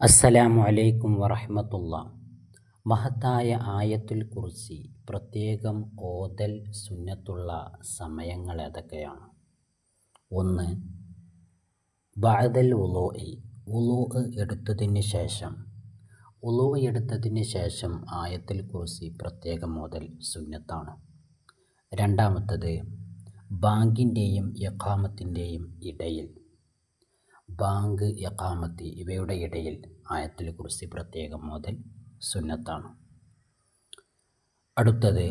അസ്സലാമു അലൈക്കും വറഹ്മത്തുള്ളാ. മഹത്തായ ആയത്തുൽ കുർസി പ്രത്യേകം ഓതൽ സുന്നത്തുള്ള സമയങ്ങൾ ഏതൊക്കെയാണ്? 1. ബഅദൽ വുളൂഇ, വുളൂ എടുത്തതിന് ശേഷം ആയത്തുൽ കുർസി പ്രത്യേകം ഓതൽ സുന്നത്താണ്. 2. ബാങ്കിൻ്റെയും ഇഖാമത്തിൻ്റെയും ഇടയിൽ, ബാങ്ക്, ഇഖാമത്ത് ഇവയുടെ ഇടയിൽ ആയത്തുൽ കുർസി പ്രത്യേകം ഓതൽ സുന്നത്താണ്. അടുത്തത്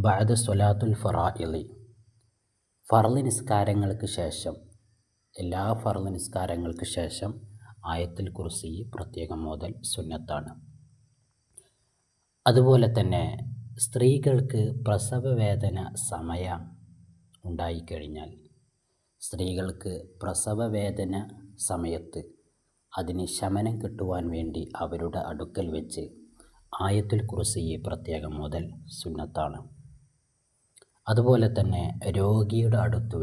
ബഅദ സ്വലാത്തുൽ ഫറാഇളി, ഫർള് നിസ്കാരങ്ങൾക്ക് ശേഷം, എല്ലാ ഫർള് നിസ്കാരങ്ങൾക്ക് ശേഷം ആയത്തുൽ കുർസി പ്രത്യേകം ഓതൽ സുന്നത്താണ്. അതുപോലെ തന്നെ സ്ത്രീകൾക്ക് പ്രസവവേദന സമയം ഉണ്ടായിക്കഴിഞ്ഞാൽ, സ്ത്രീകൾക്ക് പ്രസവവേദന സമയത്ത് അതിന് ശമനം കിട്ടുവാൻ വേണ്ടി അവരുടെ അടുക്കൽ വെച്ച് ആയത്തുൽ കുർസി പ്രത്യേകം ഓതൽ സുന്നത്താണ്. അതുപോലെ തന്നെ രോഗികളുടെ അടുത്ത്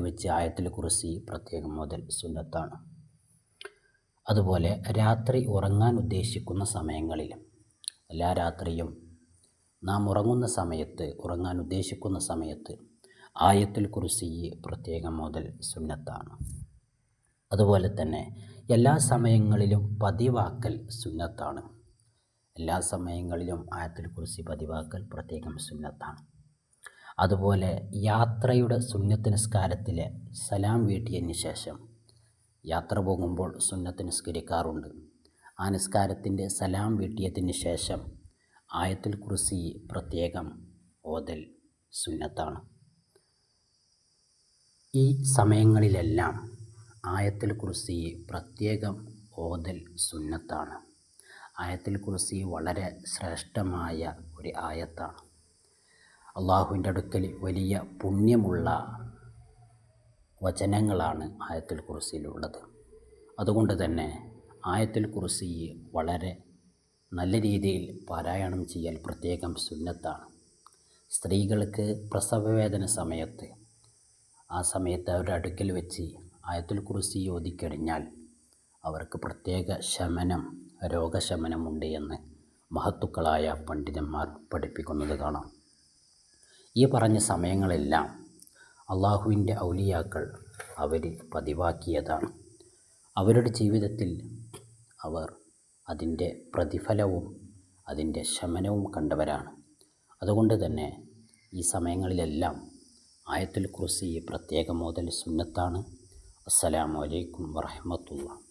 വെച്ച് ആയത്തുൽ കുർസി പ്രത്യേകം ഓതൽ സുന്നത്താണ്. അതുപോലെ രാത്രി ഉറങ്ങാൻ ഉദ്ദേശിക്കുന്ന സമയങ്ങളിൽ, എല്ലാ രാത്രിയും നാം ഉറങ്ങാൻ ഉദ്ദേശിക്കുന്ന സമയത്ത് ആയത്തുൽ കുർസി പ്രത്യേകം ഓതൽ സുന്നത്താണ്. അതുപോലെ തന്നെ എല്ലാ സമയങ്ങളിലും പതിവാക്കൽ സുന്നത്താണ്. എല്ലാ സമയങ്ങളിലും ആയത്തുൽ കുർസി പതിവാക്കൽ പ്രത്യേകം സുന്നത്താണ്. അതുപോലെ യാത്രയുടെ സുന്നത്ത് നിസ്കാരത്തിലെ സലാം വീട്ടിയതിന് ശേഷം, യാത്ര പോകുമ്പോൾ സുന്നത്ത് നിസ്കരിക്കാറുണ്ട്. ആ നിസ്കാരത്തിൻ്റെ സലാം വീട്ടിയതിന് ശേഷം ആയത്തുൽ കുർസി പ്രത്യേകം ഓതൽ സുന്നത്താണ്. ഈ സമയങ്ങളിലെല്ലാം ആയത്തുൽ കുർസി പ്രത്യേകം ഓതൽ സുന്നത്താണ്. ആയത്തുൽ കുർസി വളരെ ശ്രേഷ്ഠമായ ഒരു ആയത്താണ്. അള്ളാഹുവിൻ്റെ അടുക്കൽ വലിയ പുണ്യമുള്ള വചനങ്ങളാണ് ആയത്തുൽ കുർസിയിലുള്ളത്. അതുകൊണ്ട് തന്നെ ആയത്തുൽ കുർസി വളരെ നല്ല രീതിയിൽ പാരായണം ചെയ്യൽ പ്രത്യേകം സുന്നത്താണ്. സ്ത്രീകൾക്ക് പ്രസവവേദന സമയത്ത്, ആ സമയത്ത് അവരുടെ അടുക്കൽ വെച്ച് ആയത്തുൽ കുർസി ഓതിക്കഴിഞ്ഞാൽ അവർക്ക് പ്രത്യേക രോഗശമനമുണ്ട് എന്ന് മഹത്തുക്കളായ പണ്ഡിതന്മാർ പഠിപ്പിക്കുന്നത് കാണാം. ഈ പറഞ്ഞ സമയങ്ങളെല്ലാം അള്ളാഹുവിൻ്റെ ഔലിയാക്കൾ അവർ പതിവാക്കിയതാണ്. അവരുടെ ജീവിതത്തിൽ അവർ അതിൻ്റെ പ്രതിഫലവും അതിൻ്റെ ശമനവും കണ്ടവരാണ്. അതുകൊണ്ട് തന്നെ ഈ സമയങ്ങളിലെല്ലാം ആയത്തുൽ കുർസി പ്രത്യേകം ഓതൽ സുന്നത്താണ്. അസ്സലാമു അലൈക്കും വറഹ്മത്തുള്ളാഹി.